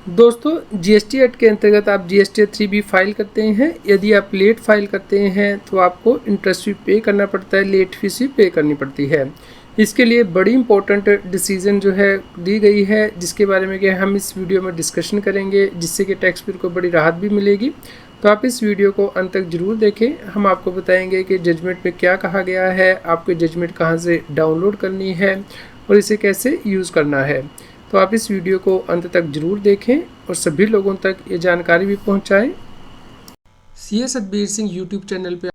दोस्तों GST act के अंतर्गत आप जीएसटी 3B फाइल करते हैं। यदि आप लेट फाइल करते हैं तो आपको इंटरेस्ट भी पे करना पड़ता है, लेट फीस भी पे करनी पड़ती है। इसके लिए बड़ी इंपॉर्टेंट डिसीजन जो है दी गई है, जिसके बारे में कि हम इस वीडियो में डिस्कशन करेंगे, जिससे कि टैक्स पेयर को बड़ी राहत भी मिलेगी। तो आप इस वीडियो को अंत तक जरूर देखें। हम आपको बताएंगे कि जजमेंट में क्या कहा गया है, आपको जजमेंट कहाँ से डाउनलोड करनी है और इसे कैसे यूज़ करना है। तो आप इस वीडियो को अंत तक जरूर देखें और सभी लोगों तक ये जानकारी भी पहुंचाएं। CA Satbir Singh YouTube channel पे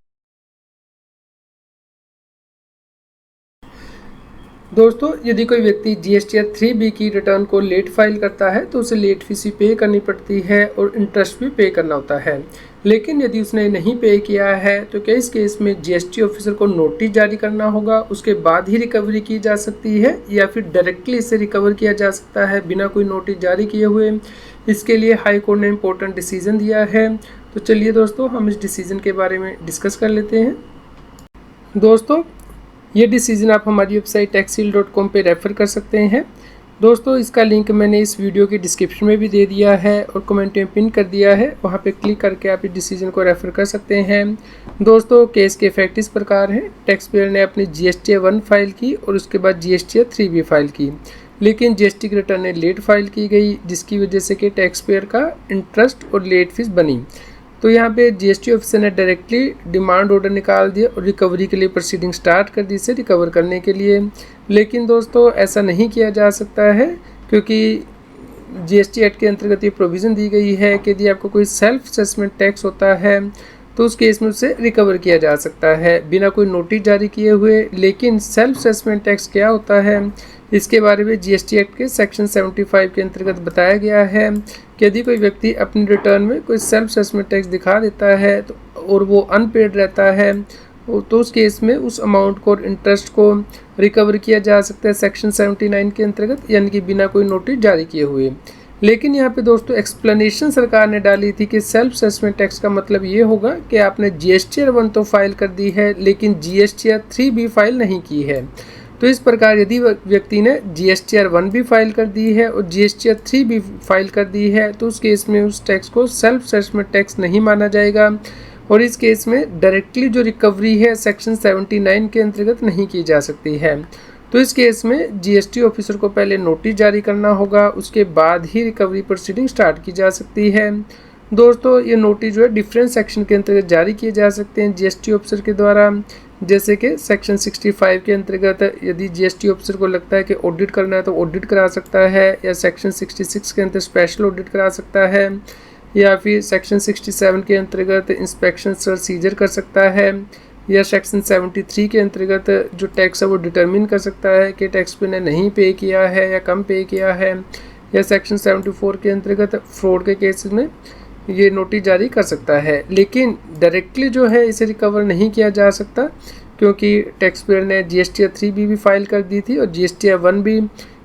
दोस्तों, यदि कोई व्यक्ति जीएसटी 3B की रिटर्न को लेट फाइल करता है तो उसे लेट फीस पे करनी पड़ती है और इंटरेस्ट भी पे करना होता है। लेकिन यदि उसने नहीं पे किया है तो क्या इस केस में जीएसटी ऑफिसर को नोटिस जारी करना होगा, उसके बाद ही रिकवरी की जा सकती है या फिर डायरेक्टली इसे रिकवर किया जा सकता है बिना कोई नोटिस जारी किए हुए। इसके लिए हाई कोर्ट ने इंपॉर्टेंट डिसीजन दिया है। तो चलिए दोस्तों, हम इस डिसीजन के बारे में डिस्कस कर लेते हैं। दोस्तों, ये डिसीजन आप हमारी वेबसाइट taxil.com पे रेफ़र कर सकते हैं। दोस्तों, इसका लिंक मैंने इस वीडियो के डिस्क्रिप्शन में भी दे दिया है और कमेंट में पिन कर दिया है, वहाँ पे क्लिक करके आप इस डिसीजन को रेफ़र कर सकते हैं। दोस्तों, केस के इफेक्ट इस प्रकार हैं। टैक्स पेयर ने अपनी GST 1 फाइल की और उसके बाद GST 3B फाइल की, लेकिन GST की रिटर्न लेट फाइल की गई, जिसकी वजह से कि टैक्स पेयर का इंटरेस्ट और लेट फीस बनी। तो यहाँ पे जीएसटी ऑफिसर ने डायरेक्टली डिमांड ऑर्डर निकाल दिया और रिकवरी के लिए प्रोसीडिंग स्टार्ट कर दी, इसे रिकवर करने के लिए। लेकिन दोस्तों, ऐसा नहीं किया जा सकता है, क्योंकि जीएसटी एक्ट के अंतर्गत ये प्रोविज़न दी गई है कि यदि आपको कोई सेल्फ असेसमेंट टैक्स होता है तो उस केस में उसे रिकवर किया जा सकता है बिना कोई नोटिस जारी किए हुए। लेकिन सेल्फ असेसमेंट टैक्स क्या होता है, इसके बारे में जीएसटी एक्ट के सेक्शन 75 के अंतर्गत बताया गया है कि यदि कोई व्यक्ति अपनी रिटर्न में कोई सेल्फ असेसमेंट टैक्स दिखा देता है तो और वो अनपेड रहता है तो उस केस में उस अमाउंट को और इंटरेस्ट को रिकवर किया जा सकता है सेक्शन 79 के अंतर्गत, यानी कि बिना कोई नोटिस जारी किए हुए। लेकिन यहाँ पे दोस्तों एक्सप्लेनेशन सरकार ने डाली थी कि सेल्फ असेसमेंट टैक्स का मतलब ये होगा कि आपने GST 1 तो फाइल कर दी है लेकिन GST 3B फाइल नहीं की है। तो इस प्रकार यदि व्यक्ति ने GST 1 भी फाइल कर दी है और GST 3B फाइल कर दी है तो उस केस में उस टैक्स को सेल्फ असेसमेंट टैक्स नहीं माना जाएगा और इस केस में डायरेक्टली जो रिकवरी है सेक्शन 79 के अंतर्गत नहीं की जा सकती है। तो इस केस में जीएसटी ऑफिसर को पहले नोटिस जारी करना होगा, उसके बाद ही रिकवरी प्रोसीडिंग स्टार्ट की जा सकती है। दोस्तों, ये नोटिस जो है डिफरेंट सेक्शन के अंतर्गत जारी किए जा सकते हैं जीएसटी ऑफिसर के द्वारा, जैसे कि सेक्शन 65 के अंतर्गत यदि जीएसटी ऑफिसर को लगता है कि ऑडिट करना है तो ऑडिट करा सकता है, या सेक्शन 66 के अंतर्गत स्पेशल ऑडिट करा सकता है, या फिर सेक्शन 67 के अंतर्गत इंस्पेक्शन सर्च सीजर कर सकता है, या सेक्शन 73 के अंतर्गत जो टैक्स है वो डिटरमिन कर सकता है कि टैक्स पे ने नहीं पे किया है या कम पे किया है, या सेक्शन 74 के अंतर्गत फ्रॉड के केसेस में ये नोटिस जारी कर सकता है। लेकिन डायरेक्टली जो है इसे रिकवर नहीं किया जा सकता, क्योंकि टैक्स पेयर ने GST 3B भी फाइल कर दी थी और GST 1 भी।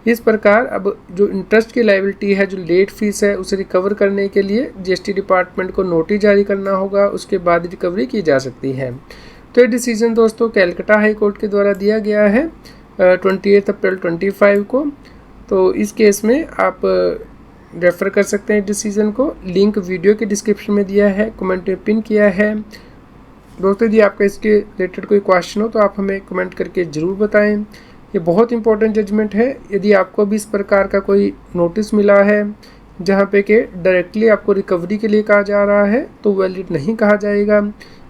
इस प्रकार अब जो इंटरेस्ट की लायबिलिटी है, जो लेट फीस है, उसे रिकवर करने के लिए GST डिपार्टमेंट को नोटिस जारी करना होगा, उसके बाद रिकवरी की जा सकती है। तो ये डिसीजन दोस्तों कैलकाटा हाई कोर्ट के द्वारा दिया गया है 28 अप्रैल 25 को। तो इस केस में आप रेफ़र कर सकते हैं डिसीजन को, लिंक वीडियो के डिस्क्रिप्शन में दिया है, कमेंट में पिन किया है। दोस्तों, यदि आपका इसके रिलेटेड कोई क्वेश्चन हो तो आप हमें कमेंट करके ज़रूर बताएं। ये बहुत इंपॉर्टेंट जजमेंट है। यदि आपको भी इस प्रकार का कोई नोटिस मिला है जहाँ पे कि डायरेक्टली आपको रिकवरी के लिए कहा जा रहा है तो वैलिड नहीं कहा जाएगा,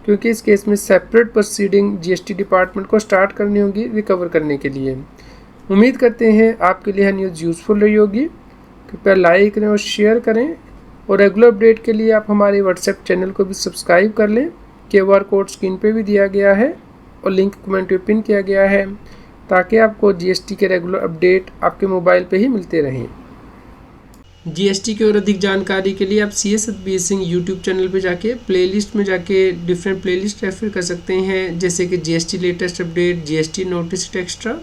क्योंकि इस केस में सेपरेट प्रोसीडिंग जीएसटी डिपार्टमेंट को स्टार्ट करनी होगी रिकवर करने के लिए। उम्मीद करते हैं आपके लिए न्यूज़ यूज़फुल रही होगी। कृपया लाइक करें और शेयर करें, और रेगुलर अपडेट के लिए आप हमारे व्हाट्सएप चैनल को भी सब्सक्राइब कर लें। QR कोड स्क्रीन पे भी दिया गया है और लिंक कमेंट में पिन किया गया है, ताकि आपको GST के रेगुलर अपडेट आपके मोबाइल पे ही मिलते रहें। GST की और अधिक जानकारी के लिए आप CA Satbir Singh YouTube channel पे जाके प्लेलिस्ट में जाके डिफरेंट प्लेलिस्ट रेफर कर सकते हैं, जैसे कि GST latest update, GST notice extra.